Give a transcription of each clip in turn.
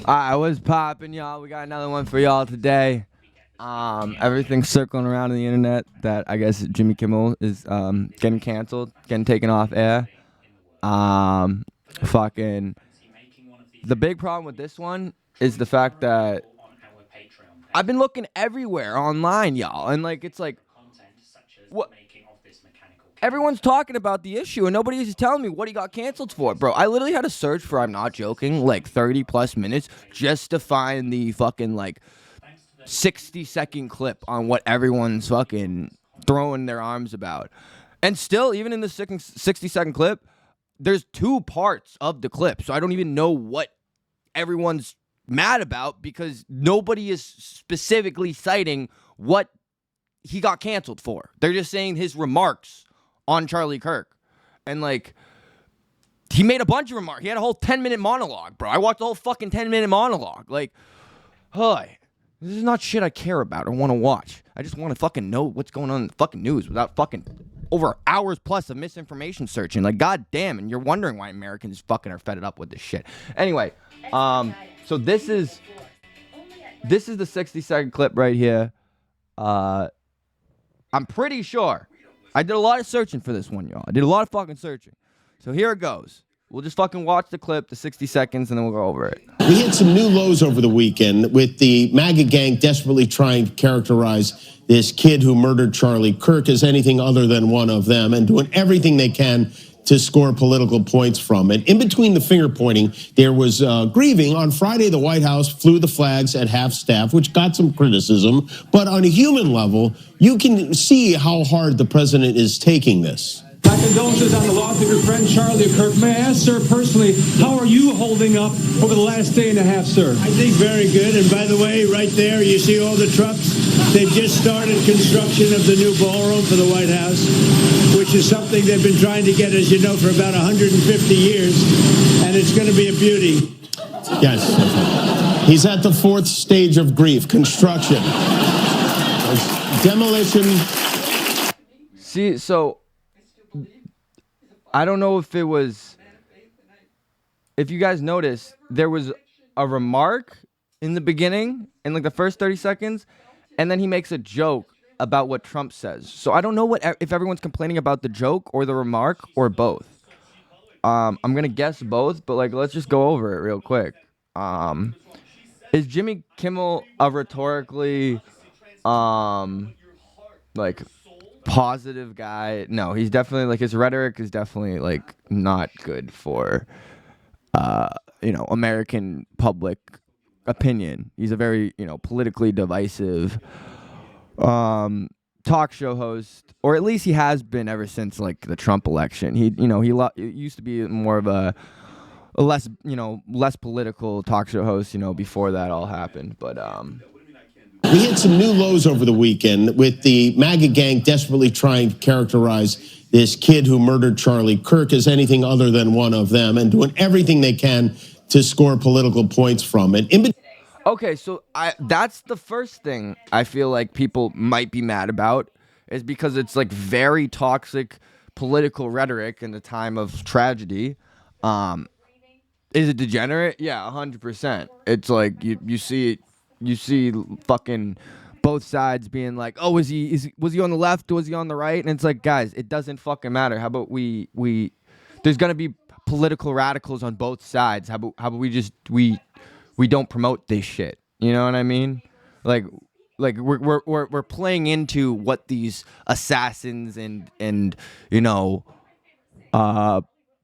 I was popping, y'all. We got another one for y'all today. Everything's circling around on the internet that I guess Jimmy Kimmel is getting canceled, getting taken off air. Fucking. The big problem with this one is the fact that I've been looking everywhere online, y'all, and like it's like, what? Everyone's talking about the issue, and nobody's telling me what he got canceled for, bro. I literally had to search for, I'm not joking, like 30 plus minutes just to find the fucking like 60-second clip on what everyone's fucking throwing their arms about. And still, even in the 60-second clip, there's two parts of the clip, so I don't even know what everyone's mad about because nobody is specifically citing what he got canceled for. They're just saying his remarks on Charlie Kirk. And like, he made a bunch of remarks. He had a whole 10-minute monologue, bro. I watched the whole fucking 10-minute monologue. Like, hi, this is not shit I care about or want to watch. I just want to fucking know what's going on in the fucking news without fucking over hours plus of misinformation searching. Like, goddamn, and you're wondering why Americans fucking are fed up with this shit. Anyway, so this is the 60-second clip right here. I'm pretty sure. I did a lot of searching for this one, y'all. I did a lot of fucking searching. So here it goes. We'll just fucking watch the clip, the 60 seconds, and then we'll go over it. We hit some new lows over the weekend with the MAGA gang desperately trying to characterize this kid who murdered Charlie Kirk as anything other than one of them and doing everything they can to score political points from it. In between the finger pointing, there was grieving. On Friday, the White House flew the flags at half staff, which got some criticism. But on a human level, you can see how hard the president is taking this. My condolences on the loss of your friend Charlie Kirk. May I ask, sir, personally, how are you holding up over the last day and a half, sir? I think very good. And by the way, right there, you see all the trucks? They've just started construction of the new ballroom for the White House, which is something they've been trying to get, as you know, for about 150 years. And it's going to be a beauty. Yes. He's at the fourth stage of grief, construction. Demolition. See, so I don't know if it was, if you guys noticed, there was a remark in the beginning, in like the first 30 seconds, and then he makes a joke about what Trump says. So I don't know if everyone's complaining about the joke or the remark or both. I'm going to guess both, but like, let's just go over it real quick. Is Jimmy Kimmel a rhetorically, like, positive guy? No, he's definitely like, his rhetoric is definitely like not good for American public opinion. He's a very politically divisive talk show host, or at least he has been ever since like the Trump election. He used to be more of a less political talk show host before that all happened. But we hit some new lows over the weekend with the MAGA gang desperately trying to characterize this kid who murdered Charlie Kirk as anything other than one of them and doing everything they can to score political points from it. Okay, so that's the first thing I feel like people might be mad about, is because it's like very toxic political rhetoric in the time of tragedy. Is it degenerate? Yeah, 100%. It's like you see fucking both sides being like, oh, was he on the left? Was he on the right? And it's like, guys, it doesn't fucking matter. How about we there's gonna be political radicals on both sides. How about we don't promote this shit? You know what I mean? Like we're playing into what these assassins and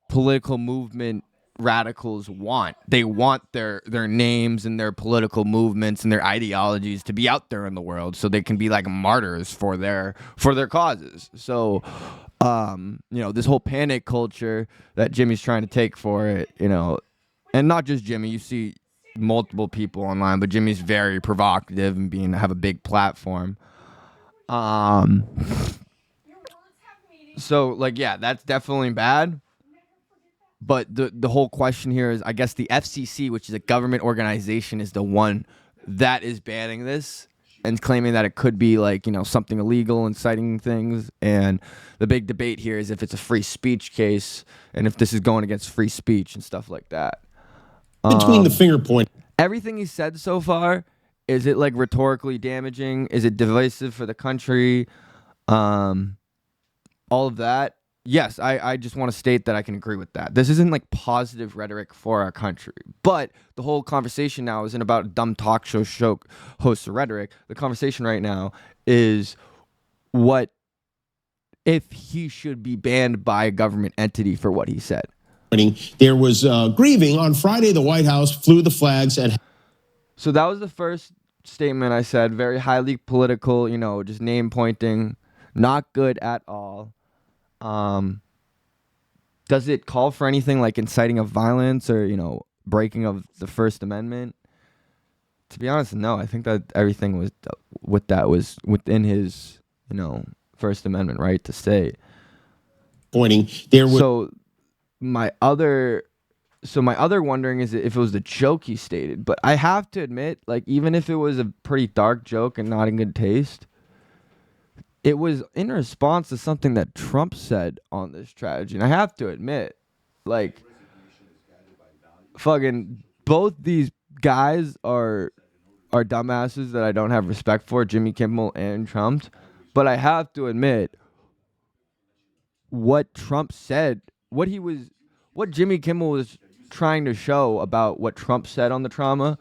political movement radicals want. They want their names and their political movements and their ideologies to be out there in the world so they can be like martyrs for their causes. So this whole panic culture that Jimmy's trying to take for it, and not just Jimmy, you see multiple people online, but Jimmy's very provocative and have a big platform. So like, yeah, that's definitely bad. But the whole question here is, I guess the F.C.C, which is a government organization, is the one that is banning this. and claiming that it could be like, something illegal, inciting things. And the big debate here is if it's a free speech case and if this is going against free speech and stuff like that. Between the finger point. Everything he said so far, is it like rhetorically damaging? Is it divisive for the country? All of that. Yes, I just want to state that I can agree with that. This isn't like positive rhetoric for our country. But the whole conversation now isn't about dumb talk show hosts of rhetoric. The conversation right now is what if he should be banned by a government entity for what he said. There was grieving. On Friday, the White House flew the flags at... So that was the first statement I said. Very highly political, just name pointing. Not good at all. Does it call for anything like inciting of violence or, breaking of the First Amendment? To be honest, no. I think that everything was with that was within his, First Amendment right to say. Pointing there was... So my other wondering is if it was the joke he stated. But I have to admit, like, even if it was a pretty dark joke and not in good taste, it was in response to something that Trump said on this tragedy. And I have to admit, like, fucking both these guys are dumbasses that I don't have respect for, Jimmy Kimmel and Trump. But I have to admit, what Trump said, what Jimmy Kimmel was trying to show about what Trump said on the trauma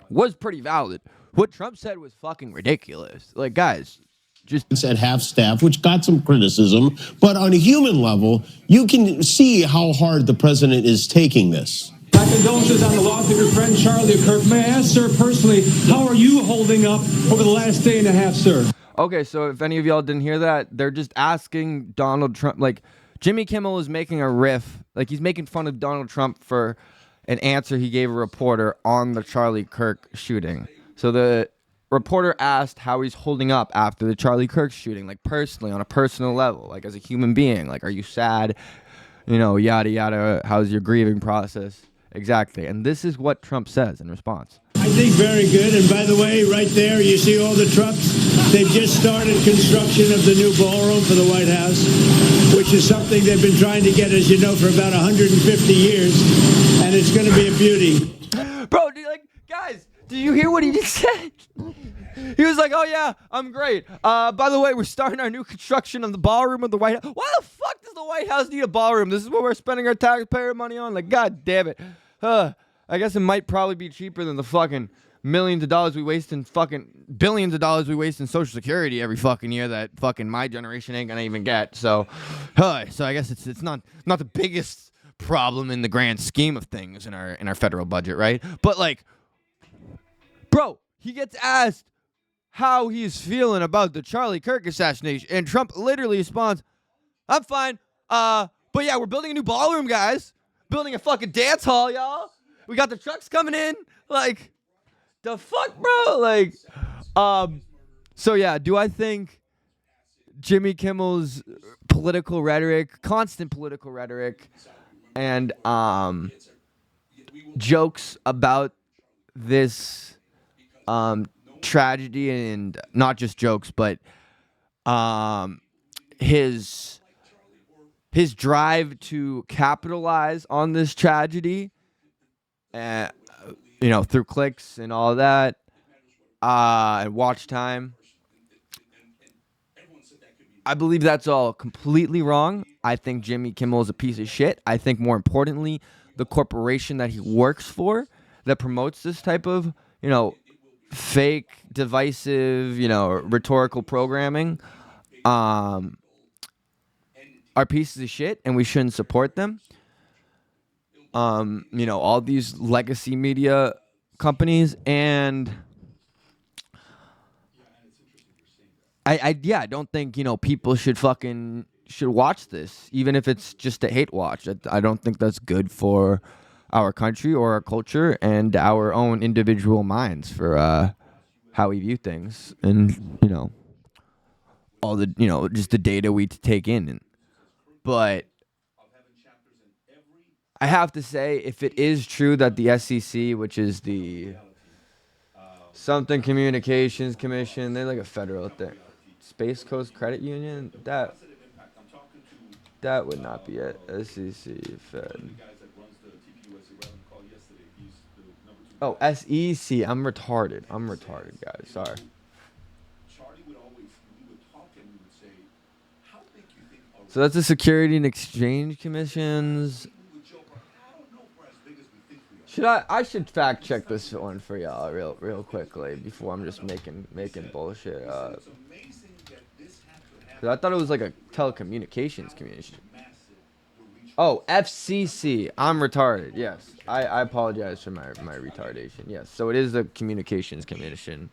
was pretty valid. What Trump said was fucking ridiculous. Like, guys, just at half staff, which got some criticism, but on a human level, you can see how hard the president is taking this. My condolences on the loss of your friend Charlie Kirk. May I ask, sir, personally, how are you holding up over the last day and a half, sir? Okay, so if any of y'all didn't hear that, they're just asking Donald Trump, like, Jimmy Kimmel is making a riff, like he's making fun of Donald Trump for an answer he gave a reporter on the Charlie Kirk shooting. So the reporter asked how he's holding up after the Charlie Kirk shooting, like personally, on a personal level, like as a human being. Like, are you sad? Yada, yada. How's your grieving process? Exactly. And this is what Trump says in response. I think very good. And by the way, right there, you see all the trucks? They've just started construction of the new ballroom for the White House, which is something they've been trying to get, as you know, for about 150 years. And it's going to be a beauty. Bro, guys, did you hear what he just said? He was like, oh, yeah, I'm great. By the way, we're starting our new construction of the ballroom of the White House. Why the fuck does the White House need a ballroom? This is what we're spending our taxpayer money on? Like, God damn it. I guess it might probably be cheaper than the fucking millions of dollars we waste in fucking billions of dollars we waste in Social Security every fucking year that fucking my generation ain't gonna even get. So I guess it's not the biggest problem in the grand scheme of things in our federal budget, right? But like, bro, he gets asked how he's feeling about the Charlie Kirk assassination, and Trump literally responds, "I'm fine. But yeah, we're building a new ballroom, guys. Building a fucking dance hall, y'all. We got the trucks coming in. Like, the fuck, bro? Like, so yeah, do I think Jimmy Kimmel's political rhetoric, constant political rhetoric, and jokes about this tragedy, and not just jokes, but his drive to capitalize on this tragedy, through clicks and all that, and watch time. I believe that's all completely wrong. I think Jimmy Kimmel is a piece of shit. I think, more importantly, the corporation that he works for that promotes this type of, fake, divisive, rhetorical programming, are pieces of shit, and we shouldn't support them. All these legacy media companies, and I don't think, people should watch this, even if it's just a hate watch. I don't think that's good for our country or our culture and our own individual minds for how we view things, and all the just the data we take in. But I have to say, if it is true that the F.C.C, which is the something Communications Commission. They're like a federal thing. Space Coast Credit Union. That would not be it. S.C.C. Fed. Oh, S.E.C. I'm retarded, guys. Sorry. So that's the Security and Exchange Commissions. I should fact check this one for y'all real quickly before I'm just making bullshit up. Cause I thought it was like a telecommunications commission. Oh, F.C.C. I'm retarded. Yes, I apologize for my retardation. Yes, so it is the Communications Commission.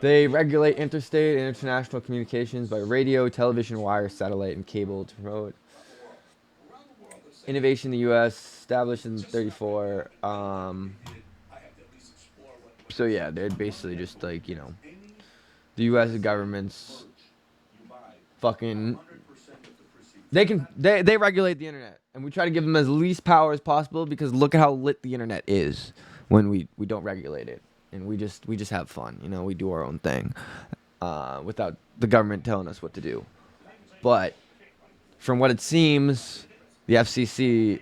They regulate interstate and international communications by radio, television, wire, satellite, and cable to promote innovation in the U.S. established in 1934. So yeah, they're basically just like, the U.S. government's fucking. They regulate the internet, and we try to give them as least power as possible because look at how lit the internet is when we don't regulate it, and we just have fun. We do our own thing without the government telling us what to do. But from what it seems, the F.C.C.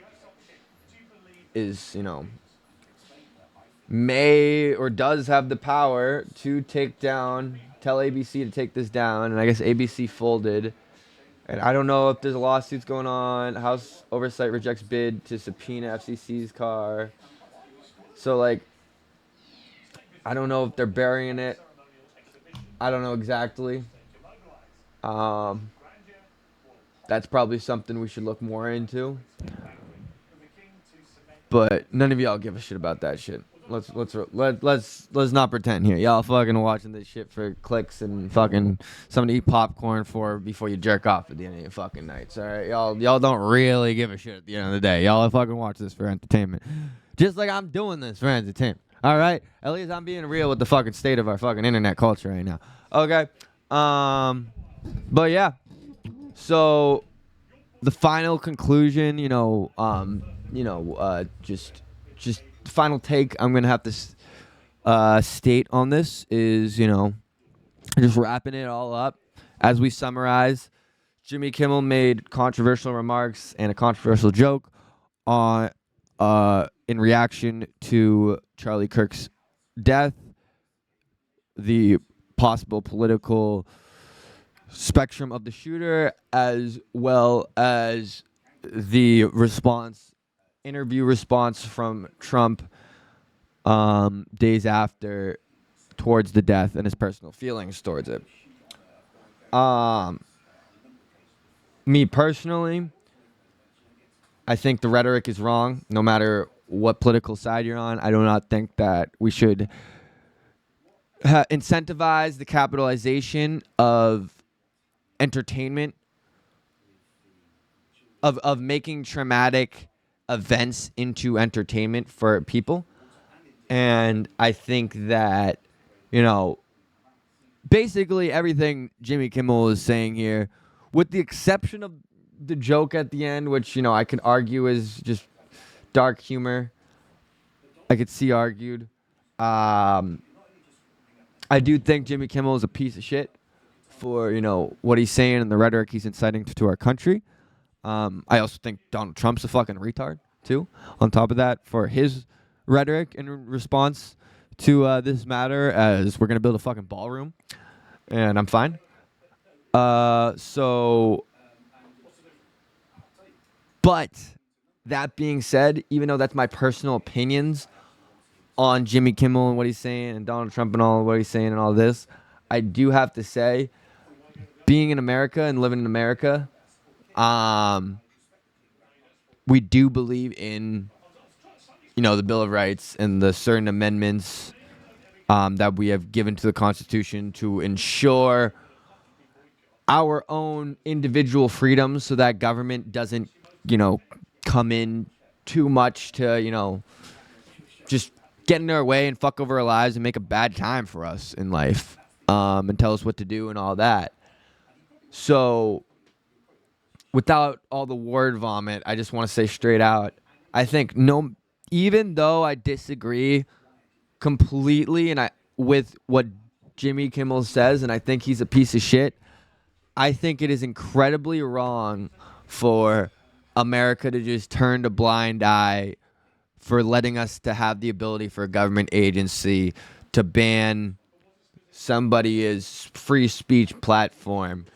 is, may or does have the power to tell ABC to take this down, and I guess ABC folded. And I don't know if there's lawsuits going on. House Oversight rejects bid to subpoena F.C.C.'s car. So, I don't know if they're burying it. I don't know exactly. That's probably something we should look more into. But none of y'all give a shit about that shit. Let's not pretend here. Y'all fucking watching this shit for clicks and fucking something to eat popcorn for before you jerk off at the end of your fucking nights. All right, y'all don't really give a shit at the end of the day. Y'all fucking watch this for entertainment, just like I'm doing this for entertainment. All right, at least I'm being real with the fucking state of our fucking internet culture right now. Okay, but yeah. So the final conclusion, just final take I'm gonna have to state on this is, just wrapping it all up. As we summarize, Jimmy Kimmel made controversial remarks and a controversial joke on in reaction to Charlie Kirk's death, the possible political spectrum of the shooter, as well as the interview response from Trump days after towards the death and his personal feelings towards it. Me personally, I think the rhetoric is wrong, no matter what political side you're on. I do not think that we should incentivize the capitalization of entertainment, of making traumatic events into entertainment for people. And I think that, basically everything Jimmy Kimmel is saying here, with the exception of the joke at the end, which, I could argue is just dark humor. I could see argued. I do think Jimmy Kimmel is a piece of shit for, what he's saying and the rhetoric he's inciting to our country. I also think Donald Trump's a fucking retard, too, on top of that, for his rhetoric in response to this matter, as we're going to build a fucking ballroom, and I'm fine. But that being said, even though that's my personal opinions on Jimmy Kimmel and what he's saying, and Donald Trump and all what he's saying and all this, I do have to say, being in America and living in America, we do believe in, the Bill of Rights and the certain amendments that we have given to the Constitution to ensure our own individual freedoms, so that government doesn't, come in too much to, just get in our way and fuck over our lives and make a bad time for us in life, and tell us what to do and all that. So, without all the word vomit, I just want to say straight out, I think even though I disagree completely, and with what Jimmy Kimmel says, and I think he's a piece of shit. I think it is incredibly wrong for America to just turn a blind eye for letting us to have the ability for a government agency to ban somebody's free speech platform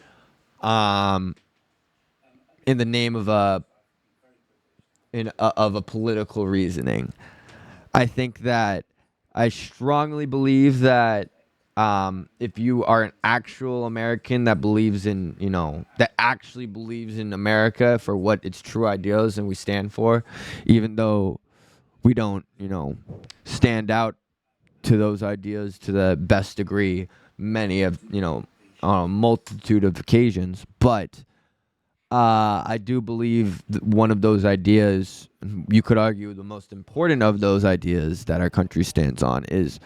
in the name of a political reasoning. I think that I strongly believe that if you are an actual American that believes in, that actually believes in America for what its true ideals and we stand for, even though we don't, stand out to those ideas to the best degree, many of, on a multitude of occasions, but I do believe that one of those ideas, you could argue the most important of those ideas that our country stands on is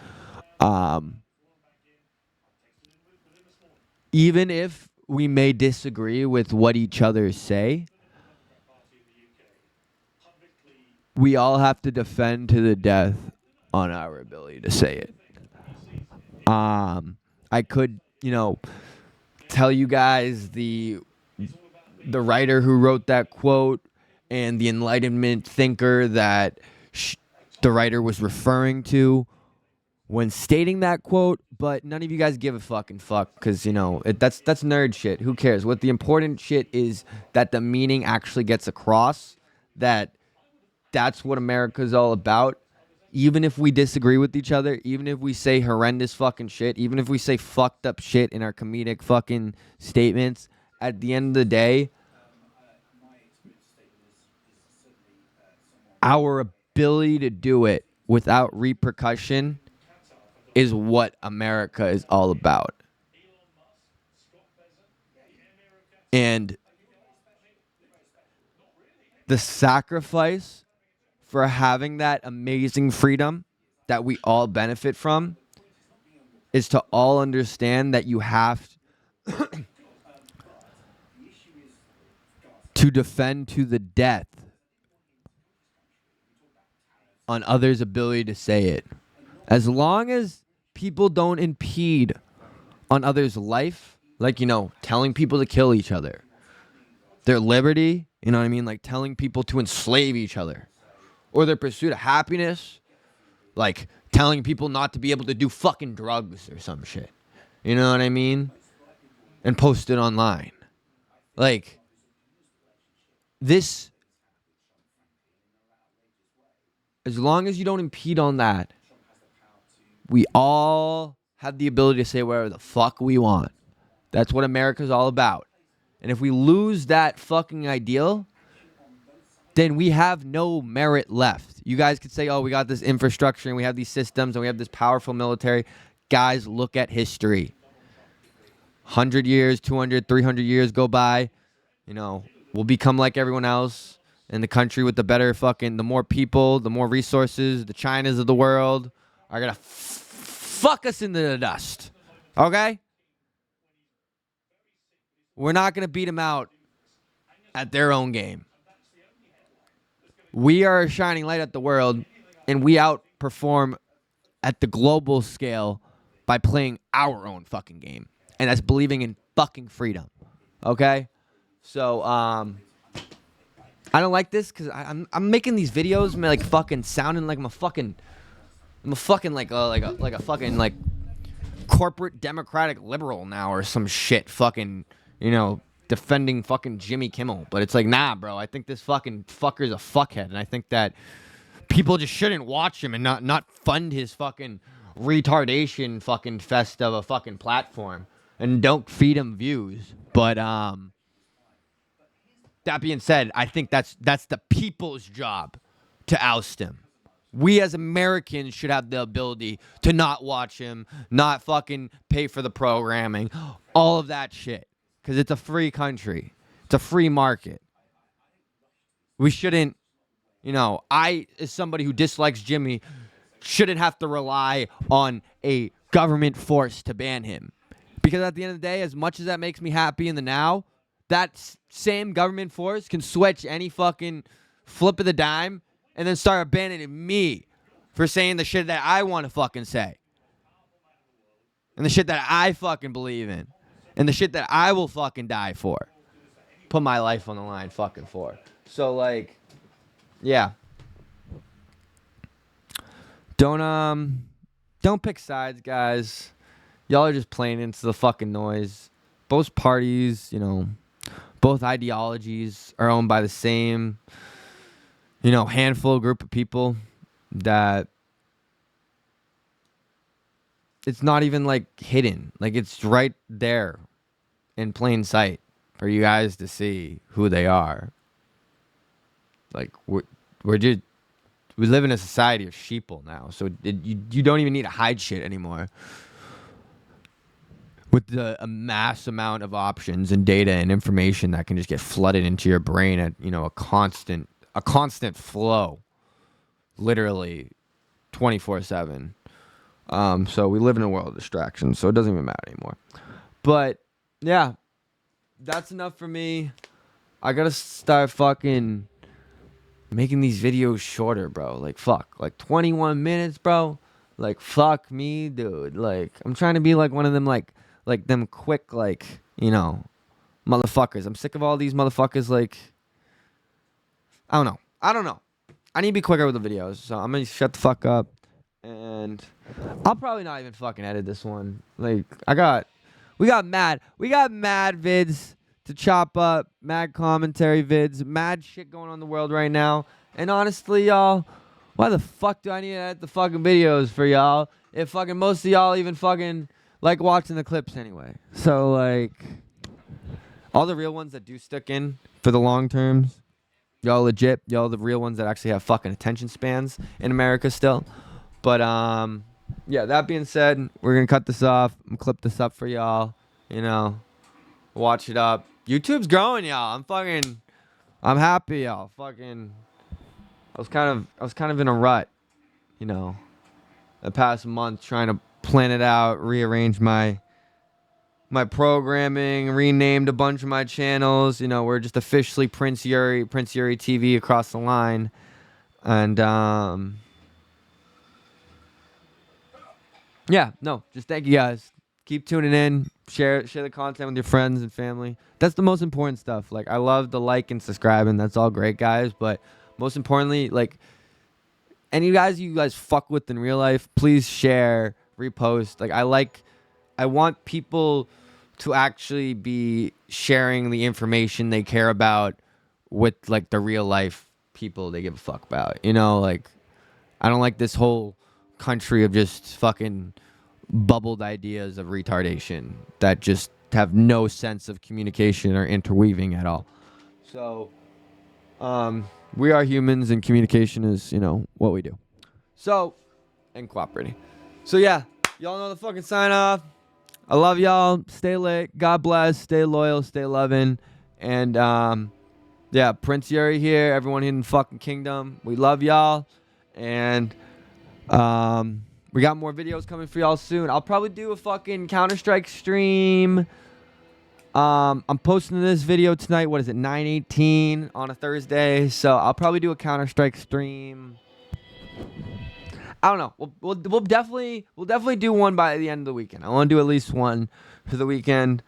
even if we may disagree with what each other say, we all have to defend to the death on our ability to say it. I could, tell you guys the writer who wrote that quote and the Enlightenment thinker that the writer was referring to when stating that quote, but none of you guys give a fucking fuck because, that's nerd shit. Who cares? What the important shit is that the meaning actually gets across, that's what America's all about. Even if we disagree with each other, even if we say horrendous fucking shit, even if we say fucked up shit in our comedic fucking statements, at the end of the day, our ability to do it without repercussion is what America is all about. And the sacrifice for having that amazing freedom that we all benefit from is to all understand that you have to defend to the death on others' ability to say it. As long as people don't impede on others' life, like, telling people to kill each other, their liberty, you know what I mean? Like telling people to enslave each other, or their pursuit of happiness, like telling people not to be able to do fucking drugs or some shit. You know what I mean? And post it online. Like, this, as long as you don't impede on that, we all have the ability to say whatever the fuck we want. That's what America's all about. And if we lose that fucking ideal, then we have no merit left. You guys could say, oh, we got this infrastructure and we have these systems and we have this powerful military. Guys, look at history. 100 years, 200, 300 years go by. We'll become like everyone else. And the country with the better fucking, the more people, the more resources, the Chinas of the world are going to fuck us into the dust. Okay? We're not going to beat them out at their own game. We are a shining light at the world, and we outperform at the global scale by playing our own fucking game. And that's believing in fucking freedom. Okay? So, I don't like this because I'm making these videos, like fucking sounding like I'm a fucking like a fucking like corporate democratic liberal now or some shit. Fucking, defending fucking Jimmy Kimmel. But it's like, nah, bro. I think this fucking fucker's a fuckhead, and I think that people just shouldn't watch him and not fund his fucking retardation fucking fest of a fucking platform, and don't feed him views. But that being said, I think that's the people's job to oust him. We as Americans should have the ability to not watch him, not fucking pay for the programming, all of that shit. Because it's a free country. It's a free market. We shouldn't, I, as somebody who dislikes Jimmy, shouldn't have to rely on a government force to ban him. Because at the end of the day, as much as that makes me happy in the now, that same government force can switch any fucking flip of the dime and then start abandoning me for saying the shit that I want to fucking say. and the shit that I fucking believe in, and the shit that I will fucking die for. Put my life on the line fucking for. So, like, yeah. Don't pick sides, guys. Y'all are just playing into the fucking noise. Both parties, you know, both ideologies are owned by the same, you know, handful group of people that it's not even like hidden. Like, it's right there in plain sight for you guys to see who they are. Like, we live in a society of sheeple now, so you don't even need to hide shit anymore. With a mass amount of options and data and information that can just get flooded into your brain at, you know, a constant flow, literally 24/7. So we live in a world of distractions, so it doesn't even matter anymore. But yeah, that's enough for me. I gotta start fucking making these videos shorter, bro. Like, fuck, like 21 minutes, bro. Like, fuck me, dude. Like, I'm trying to be like one of them, like them quick, like, you know, motherfuckers. I'm sick of all these motherfuckers. Like, I don't know. I need to be quicker with the videos, so I'm gonna shut the fuck up, and I'll probably not even fucking edit this one. Like, we got mad vids to chop up, mad commentary vids, mad shit going on in the world right now. And honestly, y'all, why the fuck do I need to edit the fucking videos for y'all if fucking most of y'all even fucking like watching the clips anyway? So, like, all the real ones that do stick in for the long terms, y'all legit. Y'all the real ones that actually have fucking attention spans in America still. But, yeah, that being said, we're going to cut this off. I'm going to clip this up for y'all, you know, watch it up. YouTube's growing, y'all. I'm happy, y'all. Fucking, I was kind of in a rut, you know, the past month trying to plan it out, rearrange my programming, renamed a bunch of my channels. You know, we're just officially Prince Yuri TV across the line. And, yeah, no, just thank you guys. Keep tuning in. Share the content with your friends and family. That's the most important stuff. Like, I love the like and subscribing. That's all great, guys. But most importantly, like, any guys you guys fuck with in real life, please share, repost. Like, I want people to actually be sharing the information they care about with, like, the real life people they give a fuck about. You know, like, I don't like this whole country of just fucking bubbled ideas of retardation that just have no sense of communication or interweaving at all. So, we are humans, and communication is, you know, what we do. So, and cooperating. So, yeah, y'all know the fucking sign off. I love y'all. Stay lit. God bless. Stay loyal. Stay loving. And, yeah, Prince Yuri here. Everyone in the fucking kingdom. We love y'all. And, we got more videos coming for y'all soon. I'll probably do a fucking Counter-Strike stream. I'm posting this video tonight. What is it? 9/18 on a Thursday. So I'll probably do a Counter-Strike stream. I don't know. We'll definitely do one by the end of the weekend. I want to do at least one for the weekend.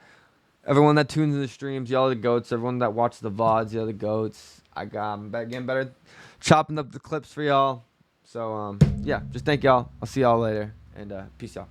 Everyone that tunes in the streams, y'all are the goats. Everyone that watches the VODs, y'all are the goats. I'm getting better chopping up the clips for y'all. So, yeah, just thank y'all. I'll see y'all later. And peace out.